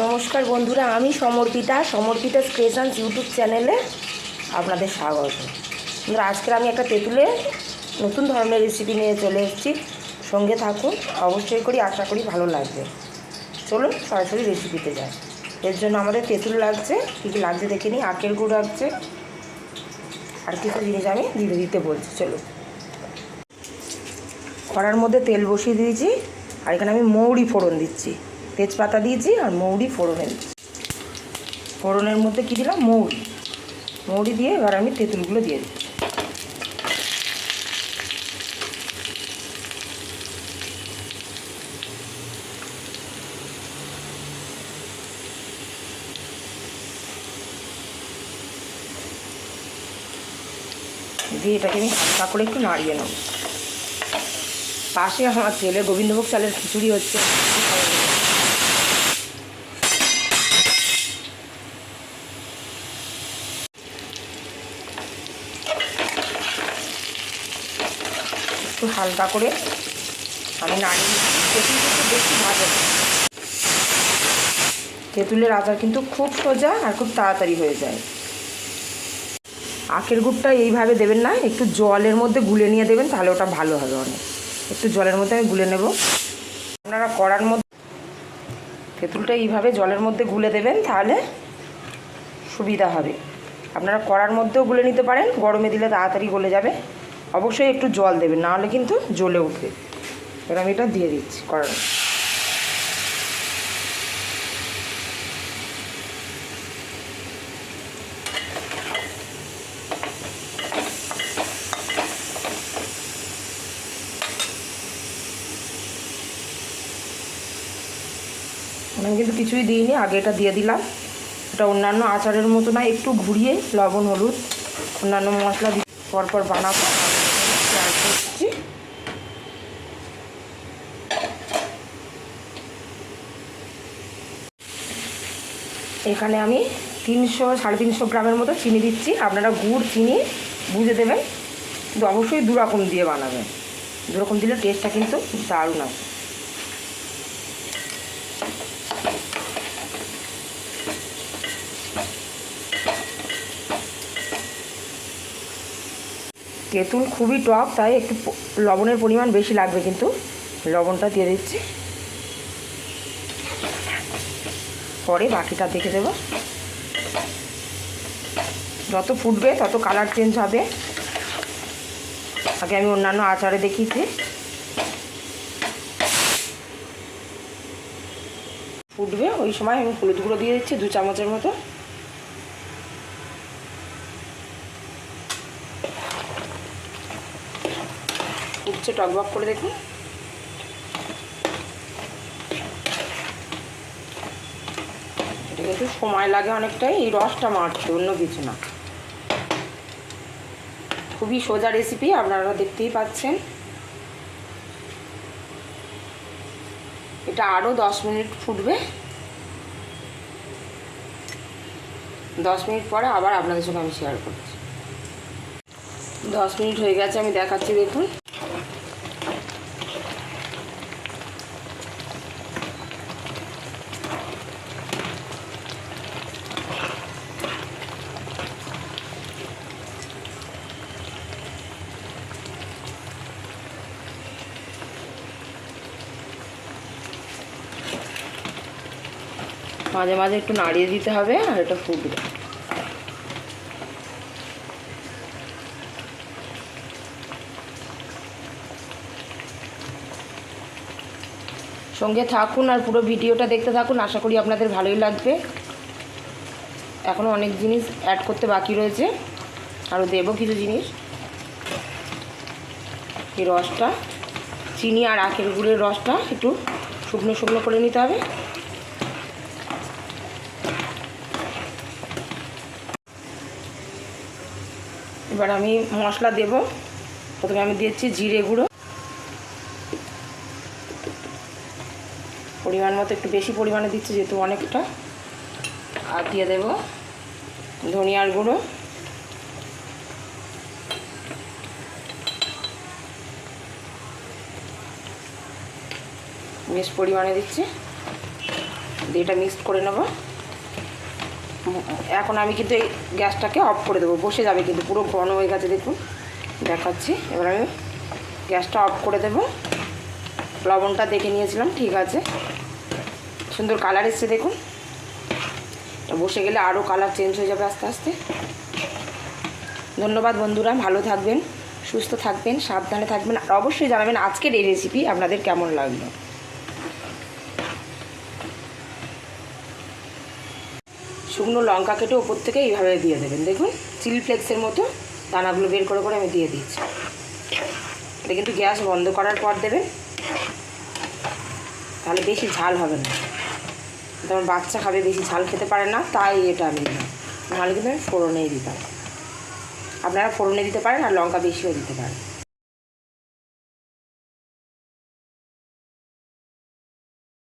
নমস্কার বন্ধুরা, আমি সমর্পিতা ক্রিয়েশনস ইউটিউব চ্যানেলে আপনাদের স্বাগত। বন্ধুরা, আজকে আমি একটা তেঁতুলের নতুন ধরনের রেসিপি নিয়ে চলে এসেছি। সঙ্গে থাকুন, অবশ্যই করি, আশা করি ভালো লাগবে। চলুন সরাসরি রেসিপিতে যাই। এর জন্য আমাদের তেঁতুল লাগছে, কী কী লাগছে দেখে নিই। আখের গুড় লাগছে, আর কিছু জিনিস আমি ধীরে দিতে বলছি। চলুন, কড়ার মধ্যে তেল বসিয়ে দিয়েছি, আর এখানে আমি মৌরি ফোড়ন দিচ্ছি। তেজপাতা দিয়েছি আর মৌরি ফোড়নে দিচ্ছি। ফোড়নের মধ্যে কী দিলাম? মৌরি দিয়ে এবার আমি তেঁতুলগুলো দিয়ে দিচ্ছি। দিয়ে এটাকে আমি হালকা করে একটু নাড়িয়ে নেব। পাশে আমার ছেলে গোবিন্দভোগ চালের খিচুড়ি হচ্ছে। একটু হালকা করে আমি নাড়িয়ে তেঁতুলটা একটু বেশি ভাজা। তেঁতুলের আচার কিন্তু খুব সোজা আর খুব তাড়াতাড়ি হয়ে যায়। আখের গুড়টা এইভাবে দেবেন না, একটু জলের মধ্যে গুলে নিয়ে দেবেন, তাহলে ওটা ভালো হবে অনেক। একটু জলের মধ্যে আমি গুলে নেব। আপনারা কড়ার মধ্যে তেঁতুলটা এইভাবে জলের মধ্যে গুলে দেবেন, তাহলে সুবিধা হবে। আপনারা কড়ার মধ্যেও গুলে নিতে পারেন, গরমে দিলে তাড়াতাড়ি গলে যাবে। অবশ্যই একটু জল দেবেন, নাহলে কিন্তু জ্বলে উঠবে। এবার আমি এটা দিয়ে দিচ্ছি কড়ার। আমি কিন্তু কিছুই দিইনি, আগে এটা দিয়ে দিলাম। এটা অন্যান্য আচারের মতো না, একটু ঘুরিয়ে লবণ হলুদ অন্যান্য মশলা দিয়ে পরপর বানাবো। শেয়ার করছি। এখানে আমি 300-350 গ্রামের মতো চিনি দিচ্ছি। আপনারা গুড় চিনি বুঝে দেবেন, কিন্তু অবশ্যই দুরকম দিয়ে বানাবেন। দুরকম দিলে টেস্টটা কিন্তু দারুণ আসে। তেঁতুল খুবই টক, তাই একটু লবণের পরিমাণ বেশি লাগবে, কিন্তু লবণটা দিয়ে দিচ্ছি। পরে বাকিটা দেখে দেব। যত ফুটবে তত কালার চেঞ্জ হবে। আগে আমি অন্যান্য আচারে দেখিয়েছি। ফুটবে ওই সময় আমি হলুদ গুঁড়ো দিয়ে দিচ্ছি 2 চামচের মতো। ফুটছে টকবক করে, দেখুন। এটা কিন্তু সময় লাগে অনেকটাই, এই রসটা মারতে, অন্য কিছু না। খুবই সোজা রেসিপি, আপনারা দেখতেই পাচ্ছেন। এটা আরও 10 মিনিট ফুটবে। 10 মিনিট পরে আবার আপনাদের সঙ্গে আমি শেয়ার করছি। 10 মিনিট হয়ে গেছে, আমি দেখাচ্ছি, দেখুন। মাঝে মাঝে একটু নাড়িয়ে দিতে হবে, আর এটা ফুটবে। সঙ্গে থাকুন আর পুরো ভিডিওটা দেখতে থাকুন, আশা করি আপনাদের ভালোই লাগবে। এখনও অনেক জিনিস অ্যাড করতে বাকি রয়েছে, আরও দেবো কিছু জিনিস। এই রসটা, চিনি আর আখের গুড়ের রসটা একটু শুকনো শুকনো করে নিতে হবে। এবার আমি মশলা দেব। প্রথমে আমি দিচ্ছি জিরে গুঁড়ো, পরিমাণ মতো, একটু বেশি পরিমাণে দিচ্ছি যেহেতু অনেকটা। আর দিয়ে দেব ধনিয়ার গুঁড়ো, বেশ পরিমাণে দিচ্ছি। দিয়ে এটা মিক্সড করে নেব। এখন আমি কিন্তু এই গ্যাসটাকে অফ করে দেবো, বসে যাবে কিন্তু, পুরো ঘন হয়ে গেছে দেখুন, দেখাচ্ছি। এবার আমি গ্যাসটা অফ করে দেব। লবণটা দেখে নিয়েছিলাম, ঠিক আছে, সুন্দর কালার এসছে দেখুন। এটা বসে গেলে আরও কালার চেঞ্জ হয়ে যাবে আস্তে আস্তে। ধন্যবাদ বন্ধুরা, ভালো থাকবেন, সুস্থ থাকবেন, সাবধানে থাকবেন, আর অবশ্যই জানাবেন আজকের এই রেসিপি আপনাদের কেমন লাগলো। শুকনো লঙ্কা কেটে ওপর থেকে এইভাবে দিয়ে দেবেন, দেখুন চিলি ফ্লেক্সের মতো দানাগুলো বের করে করে আমি দিয়ে দিচ্ছি। এটা কিন্তু গ্যাস বন্ধ করার পর দেবেন, তাহলে বেশি ঝাল হবে না। যেমন বাচ্চা খাবে, বেশি ঝাল খেতে পারে না, তাই এটা আমি দিলাম, নাহলে কিন্তু আমি ফোড়নেই দিতাম। আপনারা ফোড়নে দিতে পারেন আর লঙ্কা বেশিও দিতে পারেন।